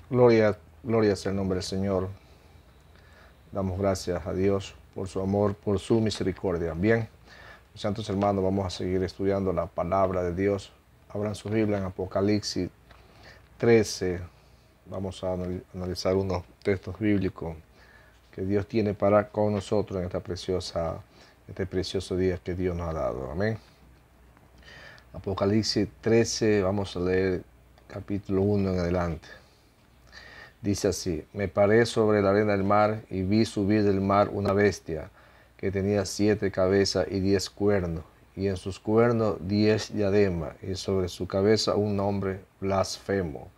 Gloria sea el nombre del Señor. Damos gracias a Dios por su amor, por su misericordia. Bien, mis santos hermanos, vamos a seguir estudiando la palabra de Dios. Abran su Biblia en Apocalipsis 13. Vamos a analizar unos textos bíblicos que Dios tiene para con nosotros en este precioso día que Dios nos ha dado. Amén. Apocalipsis 13, vamos a leer capítulo 1 en adelante. Dice así: me paré sobre la arena del mar y vi subir del mar una bestia que tenía 7 cabezas y 10 cuernos, y en sus cuernos 10 diademas, y sobre su cabeza un nombre blasfemo.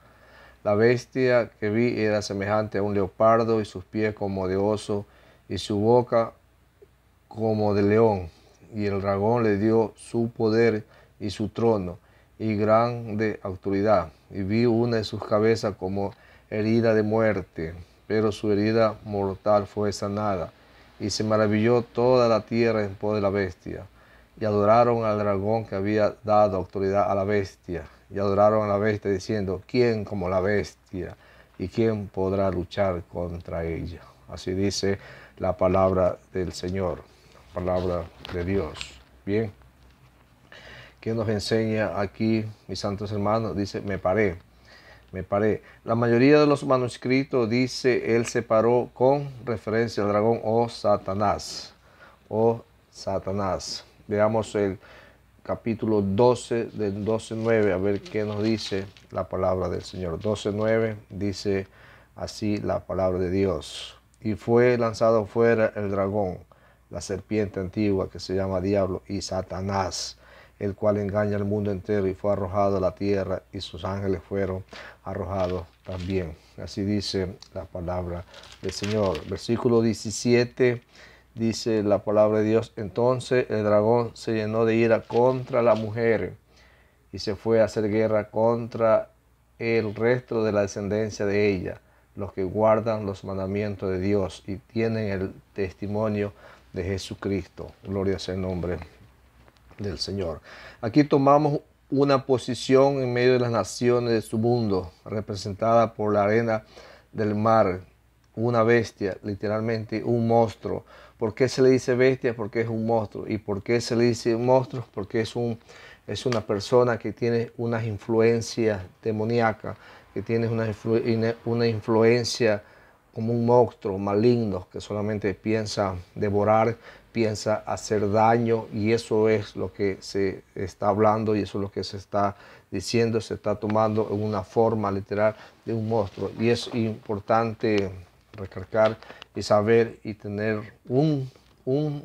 La bestia que vi era semejante a un leopardo, y sus pies como de oso, y su boca como de león. Y el dragón le dio su poder y su trono y grande autoridad. Y vi una de sus cabezas como herida de muerte, pero su herida mortal fue sanada. Y se maravilló toda la tierra en pos de la bestia. Y adoraron al dragón que había dado autoridad a la bestia. Y adoraron a la bestia diciendo: ¿quién como la bestia? ¿Y quién podrá luchar contra ella? Así dice la palabra del Señor, palabra de Dios. Bien, ¿qué nos enseña aquí, mis santos hermanos? Dice: me paré. La mayoría de los manuscritos dice: él se paró, con referencia al dragón o Satanás. Veamos el capítulo 12 del 12:9, a ver qué nos dice la palabra del Señor. 12:9 dice así la palabra de Dios: y fue lanzado fuera el dragón, la serpiente antigua, que se llama Diablo y Satanás, el cual engaña al mundo entero, y fue arrojado a la tierra, y sus ángeles fueron arrojados también. Así dice la palabra del Señor. Versículo 17 dice la palabra de Dios: entonces el dragón se llenó de ira contra la mujer, y se fue a hacer guerra contra el resto de la descendencia de ella, los que guardan los mandamientos de Dios y tienen el testimonio de Jesucristo. Gloria sea el nombre del Señor. Aquí tomamos una posición en medio de las naciones de su mundo, representada por la arena del mar, una bestia, literalmente un monstruo. ¿Por qué se le dice bestia? Porque es un monstruo. ¿Y por qué se le dice monstruo? Porque es una persona que tiene unas influencias demoníacas, que tiene una influencia como un monstruo maligno que solamente piensa devorar, piensa hacer daño, y eso es lo que se está hablando, y eso es lo que se está diciendo. Se está tomando en una forma literal de un monstruo, y es importante recalcar y saber y tener un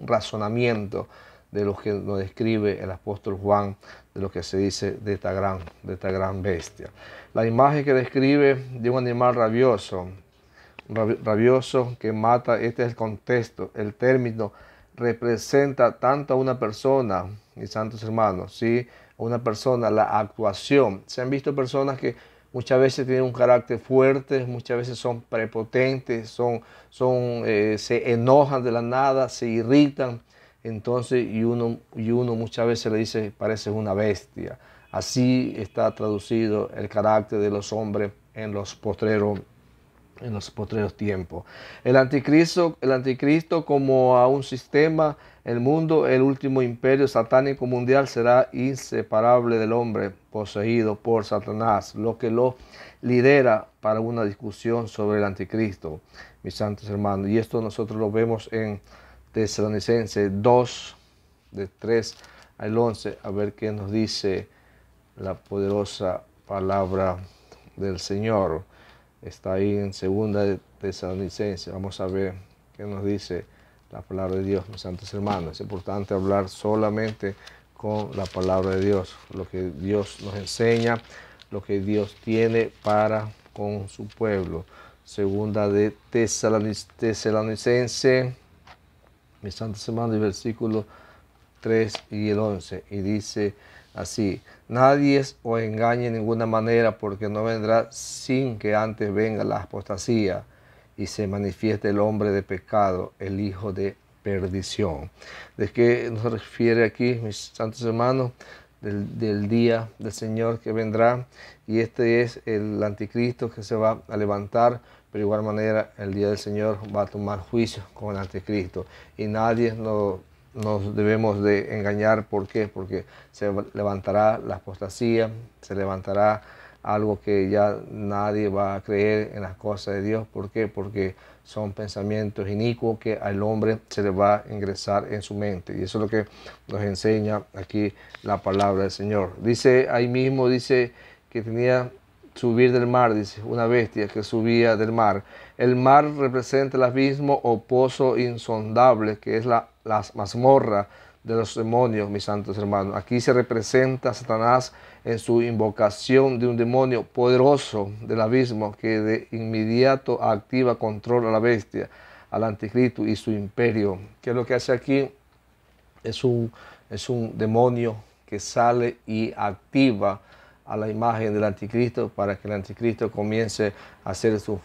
razonamiento de lo que nos describe el apóstol Juan, de lo que se dice de esta gran bestia. La imagen que describe de un animal rabioso que mata, este es el contexto. El término representa tanto a una persona, mis santos hermanos, ¿sí? A una persona, la actuación. Se han visto personas que muchas veces tienen un carácter fuerte, muchas veces son prepotentes, se enojan de la nada, se irritan. Entonces, y uno muchas veces le dice: parece una bestia. Así está traducido el carácter de los hombres en los postreros tiempos. El anticristo como a un sistema, el mundo, el último imperio satánico mundial, será inseparable del hombre poseído por Satanás, lo que lo lidera para una discusión sobre el anticristo, mis santos hermanos. Y esto nosotros lo vemos en Tesalonicenses 2, de 3 al 11, a ver qué nos dice la poderosa palabra del Señor. Está ahí en segunda de Tesalonicenses. Vamos a ver qué nos dice la palabra de Dios, mis santos hermanos. Es importante hablar solamente con la palabra de Dios, lo que Dios nos enseña, lo que Dios tiene para con su pueblo. Segunda de Tesalonicenses, mis santos hermanos, el versículo 3 y el 11, y dice así: nadie os engañe en ninguna manera, porque no vendrá sin que antes venga la apostasía y se manifieste el hombre de pecado, el hijo de perdición. ¿De qué nos refiere aquí, mis santos hermanos? del día del Señor que vendrá. Y este es el anticristo que se va a levantar, pero de igual manera el día del Señor va a tomar juicio con el anticristo. Y nadie nos debemos de engañar. ¿Por qué? Porque se levantará la apostasía, se levantará algo que ya nadie va a creer en las cosas de Dios. ¿Por qué? Porque son pensamientos inicuos que al hombre se le va a ingresar en su mente. Y eso es lo que nos enseña aquí la palabra del Señor. Dice ahí mismo, dice que tenía subir del mar, dice, una bestia que subía del mar. El mar representa el abismo o pozo insondable, que es la mazmorra de los demonios, mis santos hermanos. Aquí se representa a Satanás en su invocación de un demonio poderoso del abismo que de inmediato activa control a la bestia, al anticristo y su imperio. ¿Qué es lo que hace aquí? Es un demonio que sale y activa a la imagen del anticristo para que el anticristo comience a hacer su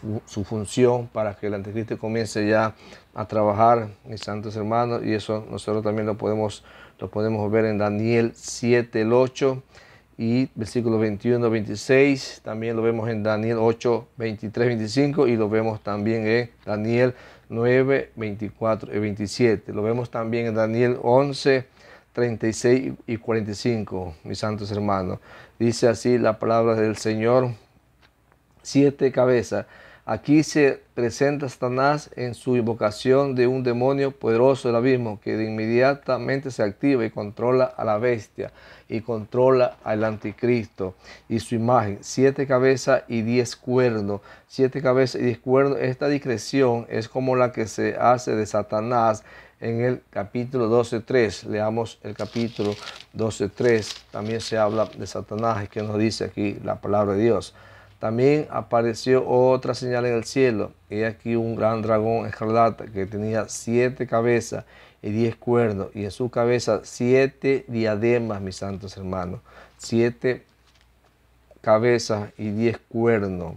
función, para que el anticristo comience ya a trabajar, mis santos hermanos. Y eso nosotros también lo podemos ver en Daniel 7, el 8 y versículos 21, 26. También lo vemos en Daniel 8, 23, 25 y lo vemos también en Daniel 9, 24 y 27. Lo vemos también en Daniel 11, 36 y 45, mis santos hermanos. Dice así la palabra del Señor: 7 cabezas. Aquí se presenta Satanás en su invocación de un demonio poderoso del abismo que de inmediatamente se activa y controla a la bestia y controla al anticristo y su imagen. 7 cabezas y 10 cuernos. 7 cabezas y 10 cuernos. Esta discreción es como la que se hace de Satanás en el capítulo 12:3. Leamos el capítulo 12:3. También se habla de Satanás, que nos dice aquí la palabra de Dios. También apareció otra señal en el cielo. He aquí un gran dragón escarlata que tenía 7 cabezas y 10 cuernos, y en su cabeza 7 diademas, mis santos hermanos. 7 cabezas y 10 cuernos.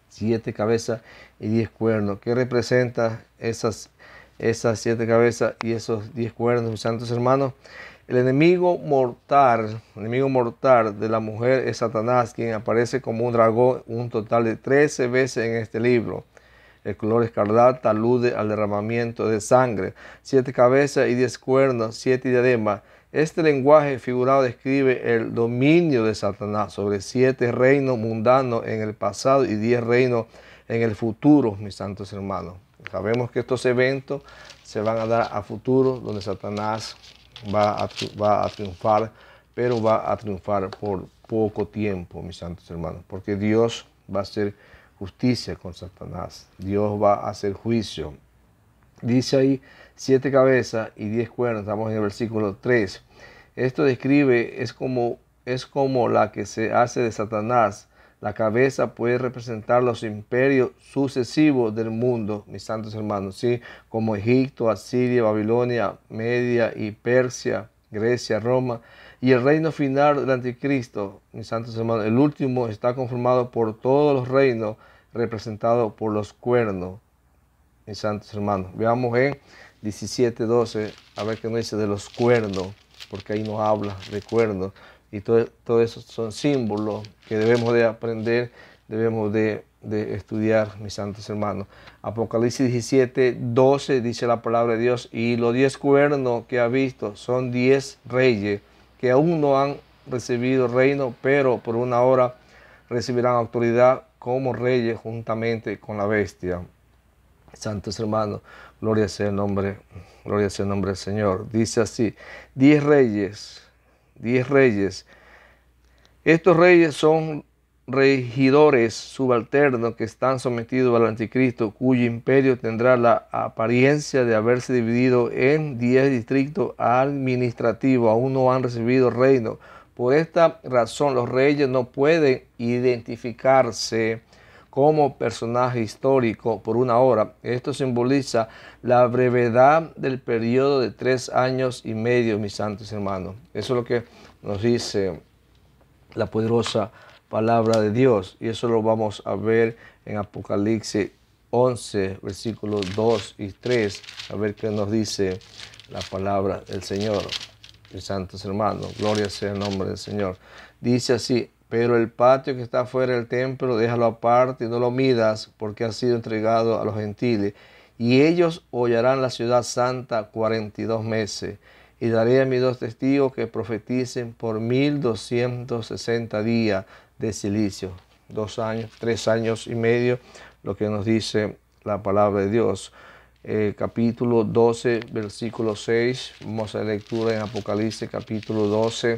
7 cabezas y 10 cuernos. ¿Qué representa esas 7 cabezas y esos 10 cuernos, mis santos hermanos? El enemigo mortal de la mujer es Satanás, quien aparece como un dragón un total de 13 veces en este libro. El color escarlata alude al derramamiento de sangre. 7 cabezas y 10 cuernos, 7 diademas. Este lenguaje figurado describe el dominio de Satanás sobre 7 reinos mundanos en el pasado y 10 reinos en el futuro, mis santos hermanos. Sabemos que estos eventos se van a dar a futuro, donde Satanás va a triunfar, pero va a triunfar por poco tiempo, mis santos hermanos, porque Dios va a hacer justicia con Satanás. Dios va a hacer juicio. Dice ahí 7 cabezas y 10 cuernos. Estamos en el versículo 3. Esto describe, es como la que se hace de Satanás. La cabeza puede representar los imperios sucesivos del mundo, mis santos hermanos, ¿sí? Como Egipto, Asiria, Babilonia, Media y Persia, Grecia, Roma. Y el reino final del anticristo, mis santos hermanos, el último, está conformado por todos los reinos representados por los cuernos, mis santos hermanos. Veamos en 17:12, a ver qué nos dice de los cuernos, porque ahí nos habla de cuernos. Y todo eso son símbolos que debemos de aprender, debemos de estudiar, mis santos hermanos. Apocalipsis 17:12 dice la palabra de Dios: y los 10 cuernos que ha visto son 10 reyes que aún no han recibido reino, pero por una hora recibirán autoridad como reyes juntamente con la bestia. Santos hermanos, gloria sea el nombre del Señor. Dice así: 10 reyes. 10 reyes. Estos reyes son regidores subalternos que están sometidos al anticristo, cuyo imperio tendrá la apariencia de haberse dividido en 10 distritos administrativos. Aún no han recibido reino. Por esta razón los reyes no pueden identificarse como personaje histórico por una hora. Esto simboliza la brevedad del periodo de 3 años y medio, mis santos hermanos. Eso es lo que nos dice la poderosa palabra de Dios. Y eso lo vamos a ver en Apocalipsis 11, versículos 2 y 3. A ver qué nos dice la palabra del Señor. mis santos hermanos. Gloria sea el nombre del Señor. Dice así: pero el patio que está fuera del templo, déjalo aparte y no lo midas, porque ha sido entregado a los gentiles. Y ellos hollarán la ciudad santa 42 meses. Y daré a mis 2 testigos que profeticen por 1260 días de silicio. 2 años, 3 años y medio, lo que nos dice la palabra de Dios. Capítulo 12, versículo 6. Vamos a la lectura en Apocalipsis, capítulo 12.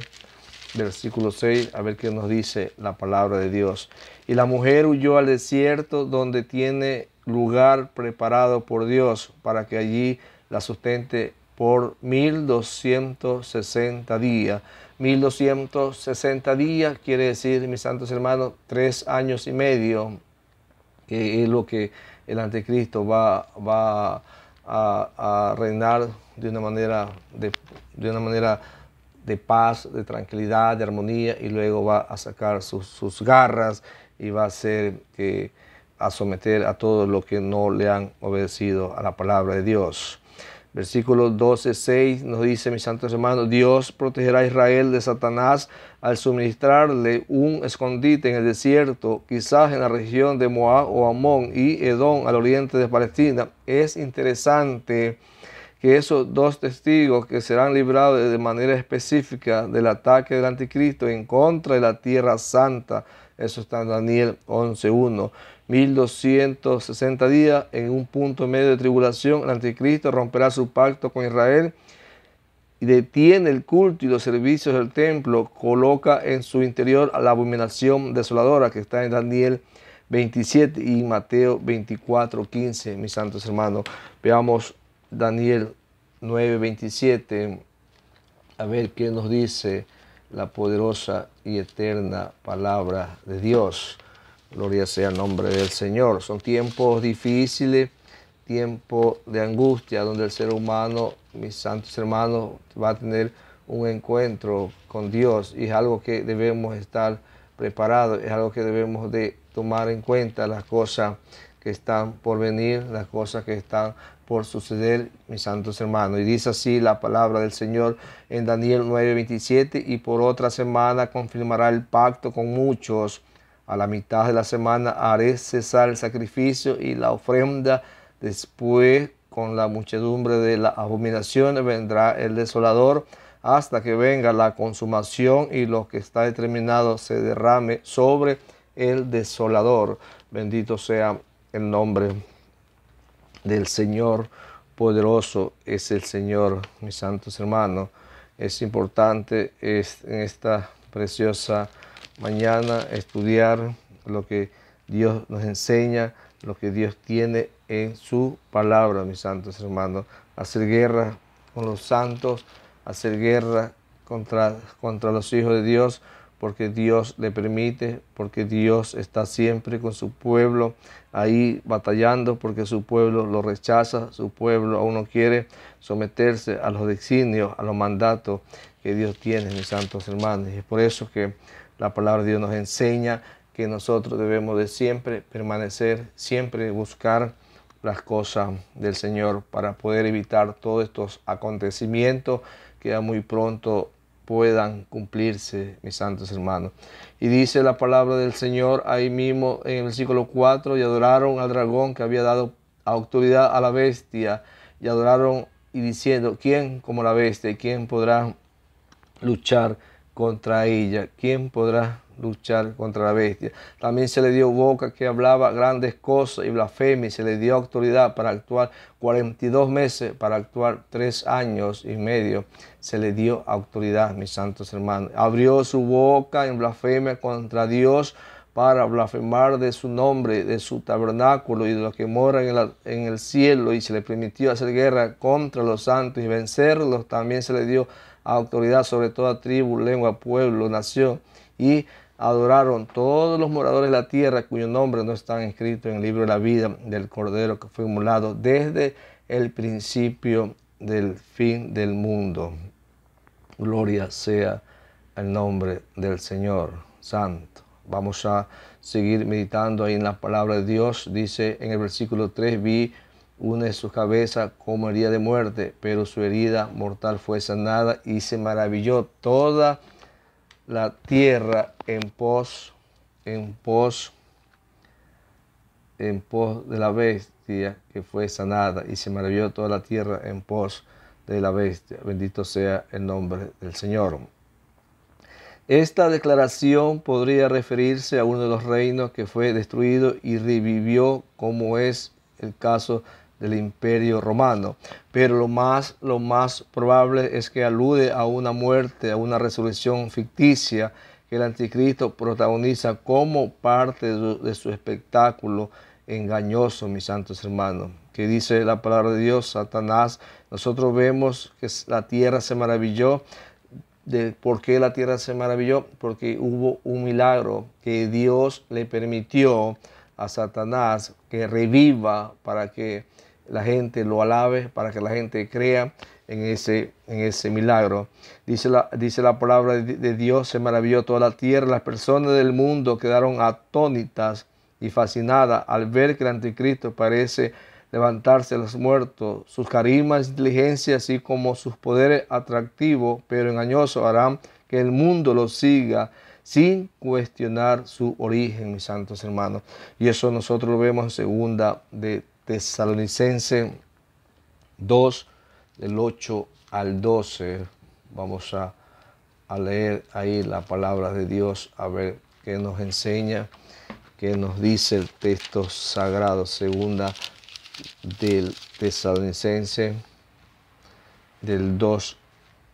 Versículo 6, a ver qué nos dice la palabra de Dios. Y la mujer huyó al desierto, donde tiene lugar preparado por Dios, para que allí la sustente por 1260 días. 1260 días quiere decir, mis santos hermanos, 3 años y medio, que es lo que el anticristo va a reinar de una manera de paz, de tranquilidad, de armonía, y luego va a sacar sus garras y va a a someter a todos los que no le han obedecido a la palabra de Dios. Versículo 12, 6 nos dice, mis santos hermanos: Dios protegerá a Israel de Satanás al suministrarle un escondite en el desierto, quizás en la región de Moab o Amón y Edom, al oriente de Palestina. Es interesante que esos 2 testigos que serán librados de manera específica del ataque del anticristo en contra de la tierra santa, eso está en Daniel 11:1. 1260 días en un punto medio de tribulación, el anticristo romperá su pacto con Israel y detiene el culto y los servicios del templo, coloca en su interior a la abominación desoladora, que está en Daniel 27 y Mateo 24:15, mis santos hermanos. Veamos Daniel 9:27, a ver qué nos dice la poderosa y eterna palabra de Dios. Gloria sea el nombre del Señor. Son tiempos difíciles, tiempos de angustia, donde el ser humano, mis santos hermanos, va a tener un encuentro con Dios, y es algo que debemos estar preparados, es algo que debemos de tomar en cuenta, las cosas que están por venir, las cosas que están por suceder, mis santos hermanos. Y dice así la palabra del Señor en Daniel 9:27: y por otra semana confirmará el pacto con muchos. A la mitad de la semana haré cesar el sacrificio y la ofrenda. Después, con la muchedumbre de las abominaciones, vendrá el desolador, hasta que venga la consumación y lo que está determinado se derrame sobre el desolador. Bendito sea el nombre del Señor. Poderoso es el Señor, mis santos hermanos. Es importante en esta preciosa mañana estudiar lo que Dios nos enseña, lo que Dios tiene en su palabra, mis santos hermanos. Hacer guerra con los santos, hacer guerra contra los hijos de Dios, porque Dios le permite, porque Dios está siempre con su pueblo ahí batallando, porque su pueblo lo rechaza, su pueblo aún no quiere someterse a los designios, a los mandatos que Dios tiene, mis santos hermanos. Y es por eso que la palabra de Dios nos enseña que nosotros debemos de siempre permanecer, siempre buscar las cosas del Señor, para poder evitar todos estos acontecimientos que ya muy pronto puedan cumplirse, mis santos hermanos. Y dice la palabra del Señor ahí mismo en el versículo 4: y adoraron al dragón que había dado autoridad a la bestia, y adoraron y diciendo: ¿quién como la bestia? ¿Quién podrá luchar contra ella? ¿Quién podrá luchar contra la bestia? También se le dio boca que hablaba grandes cosas y blasfemia, y se le dio autoridad para actuar 42 meses, para actuar 3 años y medio. Se le dio autoridad, mis santos hermanos. Abrió su boca en blasfemia contra Dios, para blasfemar de su nombre, de su tabernáculo y de los que moran en el cielo, y se le permitió hacer guerra contra los santos y vencerlos. También se le dio autoridad sobre toda tribu, lengua, pueblo, nación, y adoraron todos los moradores de la tierra cuyos nombres no están escritos en el libro de la vida del Cordero, que fue inmolado desde el principio del fin del mundo. Gloria sea el nombre del Señor Santo. Vamos a seguir meditando ahí en la palabra de Dios. Dice en el versículo 3: vi una de sus cabezas como herida de muerte, pero su herida mortal fue sanada, y se maravilló toda la tierra en pos de la bestia que fue sanada, y se maravilló toda la tierra en pos de la bestia. Bendito sea el nombre del Señor. Esta declaración podría referirse a uno de los reinos que fue destruido y revivió, como es el caso del Imperio Romano. Pero lo más probable es que alude a una muerte, a una resurrección ficticia que el anticristo protagoniza como parte de su espectáculo engañoso, mis santos hermanos. Que dice la palabra de Dios, Satanás, nosotros vemos que la tierra se maravilló. ¿Por qué la tierra se maravilló? Porque hubo un milagro que Dios le permitió a Satanás que reviva, para que la gente lo alabe, para que la gente crea en ese milagro. Dice la palabra de Dios, se maravilló toda la tierra. Las personas del mundo quedaron atónitas y fascinadas al ver que el anticristo parece levantarse de los muertos. Sus carismas, inteligencia, así como sus poderes atractivos pero engañosos, harán que el mundo lo siga sin cuestionar su origen, mis santos hermanos. Y eso nosotros lo vemos en segunda de Tesalonicenses 2, del 8 al 12. Vamos a leer ahí la palabra de Dios, a ver qué nos enseña, qué nos dice el texto sagrado. Segunda del Tesalonicense, del 2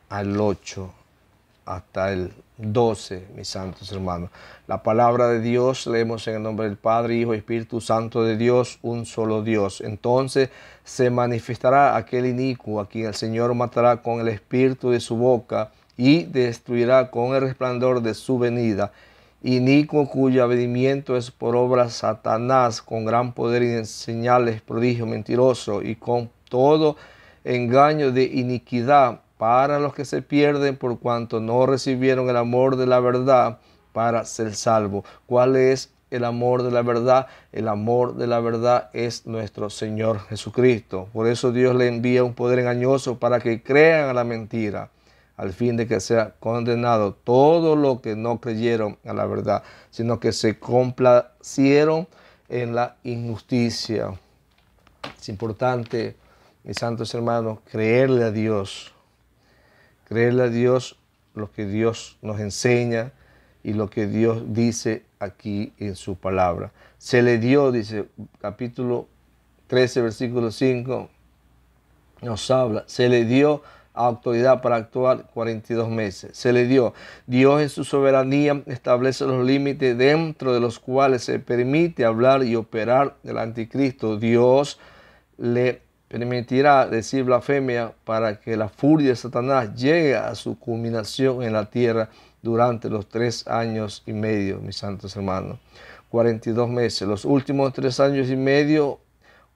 al 8 hasta el 12, mis santos hermanos. La palabra de Dios leemos en el nombre del Padre, Hijo y Espíritu Santo de Dios, un solo Dios. Entonces se manifestará aquel inicuo a quien el Señor matará con el espíritu de su boca y destruirá con el resplandor de su venida. Inicuo cuyo avenimiento es por obra Satanás, con gran poder y en señales, prodigio, mentiroso, y con todo engaño de iniquidad para los que se pierden, por cuanto no recibieron el amor de la verdad para ser salvos. ¿Cuál es el amor de la verdad? El amor de la verdad es nuestro Señor Jesucristo. Por eso Dios le envía un poder engañoso para que crean a la mentira, al fin de que sea condenado todo lo que no creyeron a la verdad, sino que se complacieron en la injusticia. Es importante, mis santos hermanos, creerle a Dios lo que Dios nos enseña y lo que Dios dice aquí en su palabra. Se le dio, dice capítulo 13, versículo 5, nos habla, se le dio autoridad para actuar 42 meses. Se le dio. Dios en su soberanía establece los límites dentro de los cuales se permite hablar y operar del anticristo. Dios le permitirá decir blasfemia para que la furia de Satanás llegue a su culminación en la tierra durante los 3 años y medio, mis santos hermanos. 42 meses. Los últimos 3 años y medio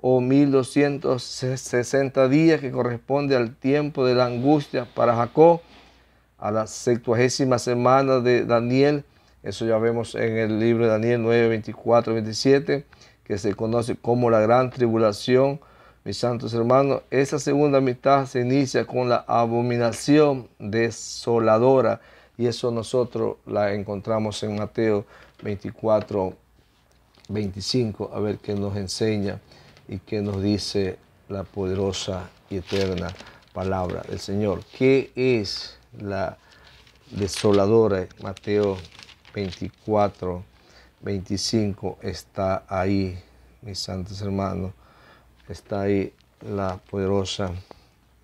o 1260 días, que corresponde al tiempo de la angustia para Jacob, a la 70ª semana de Daniel. Eso ya vemos en el libro de Daniel 9, 24, 27, que se conoce como la gran tribulación. Mis santos hermanos, esa segunda mitad se inicia con la abominación desoladora, y eso nosotros la encontramos en Mateo 24, 25, a ver qué nos enseña y qué nos dice la poderosa y eterna palabra del Señor. ¿Qué es la desoladora? Mateo 24, 25 está ahí, mis santos hermanos. Está ahí la poderosa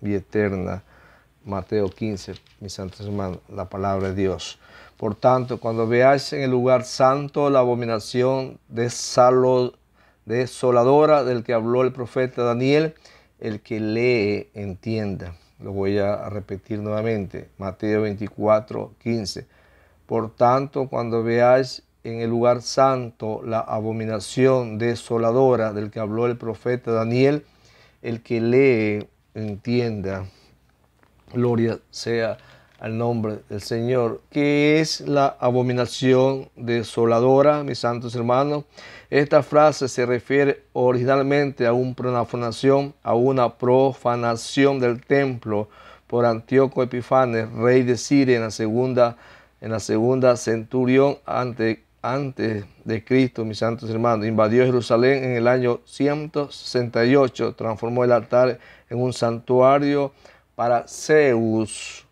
y eterna. Mateo 15, mis santos hermanos, la palabra de Dios. Por tanto, cuando veáis en el lugar santo la abominación desoladora del que habló el profeta Daniel, el que lee entienda. Lo voy a repetir nuevamente. Mateo 24, 15. Por tanto, cuando veáis en el lugar santo la abominación desoladora del que habló el profeta Daniel, el que lee entienda. Gloria sea al nombre del Señor. ¿Qué es la abominación desoladora, mis santos hermanos? Esta frase se refiere originalmente a una profanación del templo por Antíoco Epifanes, rey de Siria, en la segunda centurión antes de Cristo, mis santos hermanos. Invadió Jerusalén en el año 168, transformó el altar en un santuario para Zeus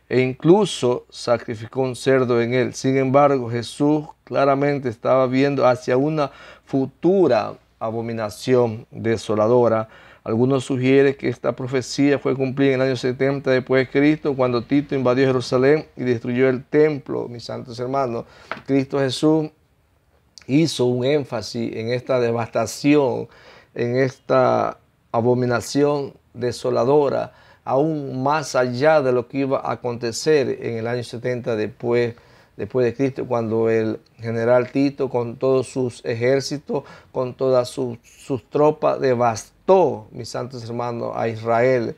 e incluso sacrificó un cerdo en él. Sin embargo, Jesús claramente estaba viendo hacia una futura abominación desoladora. Algunos sugieren que esta profecía fue cumplida en el año 70 después de Cristo, cuando Tito invadió Jerusalén y destruyó el templo, mis santos hermanos. Cristo Jesús hizo un énfasis en esta devastación, en esta abominación desoladora, aún más allá de lo que iba a acontecer en el año 70 después de Cristo, cuando el general Tito, con todos sus ejércitos, con todas sus tropas, devastó, mis santos hermanos, a Israel.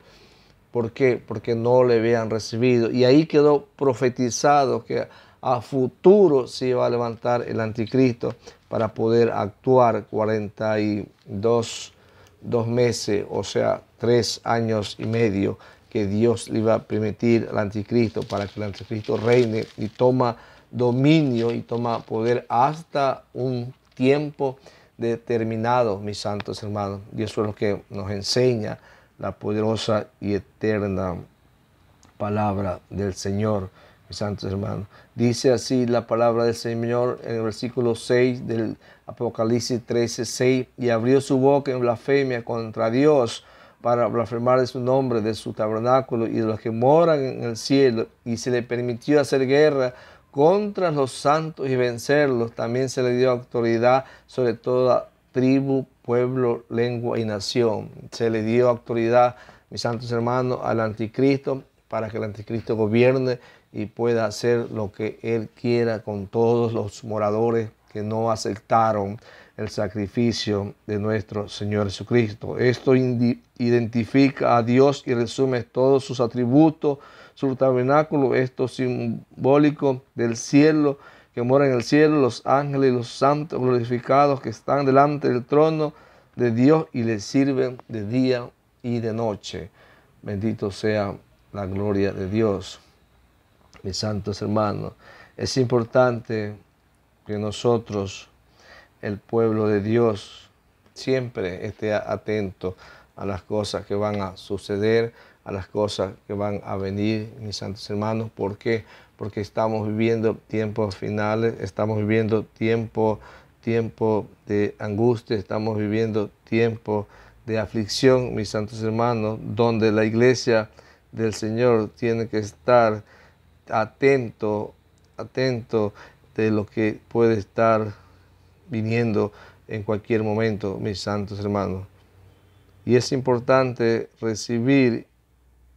¿Por qué? Porque no le habían recibido. Y ahí quedó profetizado que a futuro se iba a levantar el anticristo para poder actuar 42 meses, o sea, 3 años y medio, que Dios le iba a permitir al anticristo para que el anticristo reine y toma dominio y toma poder hasta un tiempo determinado, mis santos hermanos. Y eso es lo que nos enseña la poderosa y eterna palabra del Señor, mis santos hermanos. Dice así la palabra del Señor en el versículo 6 del Apocalipsis 13:6: y abrió su boca en blasfemia contra Dios, para blasfemar de su nombre, de su tabernáculo y de los que moran en el cielo, y se le permitió hacer guerra contra los santos y vencerlos. También se le dio autoridad sobre toda tribu, pueblo, lengua y nación. Se le dio autoridad, mis santos hermanos, al anticristo, para que el anticristo gobierne y pueda hacer lo que él quiera con todos los moradores que no aceptaron el sacrificio de nuestro Señor Jesucristo. Esto identifica a Dios y resume todos sus atributos, su tabernáculo, esto simbólico del cielo, que mora en el cielo, los ángeles y los santos glorificados que están delante del trono de Dios y le sirven de día y de noche. Bendito sea la gloria de Dios. Mis santos hermanos, es importante que nosotros, el pueblo de Dios, siempre esté atento a las cosas que van a suceder, a las cosas que van a venir, mis santos hermanos. ¿Por qué? Porque estamos viviendo tiempos finales, estamos viviendo tiempo de angustia, estamos viviendo tiempo de aflicción, mis santos hermanos, donde la iglesia del Señor tiene que estar atento de lo que puede estar viniendo en cualquier momento, mis santos hermanos. Y es importante recibir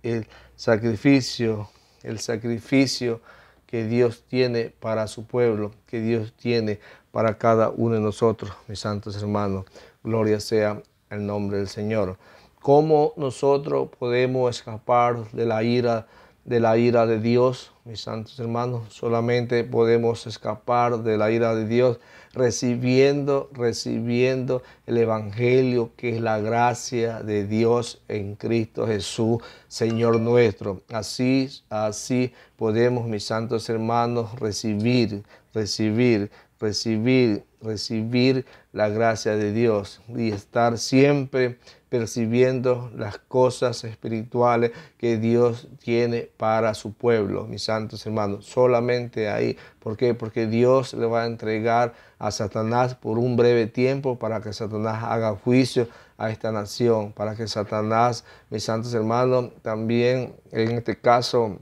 el sacrificio que Dios tiene para su pueblo, que Dios tiene para cada uno de nosotros, mis santos hermanos. Gloria sea el nombre del Señor. ¿Cómo nosotros podemos escapar de la ira de Dios, mis santos hermanos? Solamente podemos escapar de la ira de Dios recibiendo el Evangelio, que es la gracia de Dios en Cristo Jesús, Señor nuestro. Así podemos, mis santos hermanos, recibir la gracia de Dios y estar siempre percibiendo las cosas espirituales que Dios tiene para su pueblo, mis santos hermanos. Solamente ahí. ¿Por qué? Porque Dios le va a entregar a Satanás por un breve tiempo para que Satanás haga juicio a esta nación, para que Satanás, mis santos hermanos, también en este caso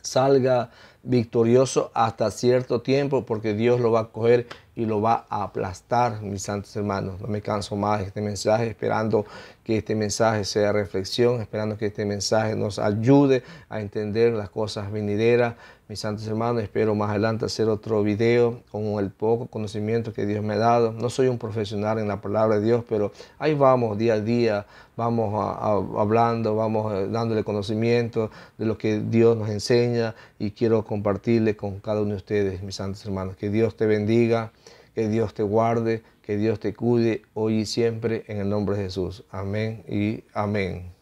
salga victorioso hasta cierto tiempo, porque Dios lo va a coger y lo va a aplastar, mis santos hermanos. No me canso más de este mensaje, esperando que este mensaje sea reflexión, esperando que este mensaje nos ayude a entender las cosas venideras. Mis santos hermanos, espero más adelante hacer otro video con el poco conocimiento que Dios me ha dado. No soy un profesional en la palabra de Dios, pero ahí vamos día a día, vamos hablando, vamos dándole conocimiento de lo que Dios nos enseña, y quiero compartirle con cada uno de ustedes, mis santos hermanos. Que Dios te bendiga, que Dios te guarde, que Dios te cuide hoy y siempre, en el nombre de Jesús. Amén y amén.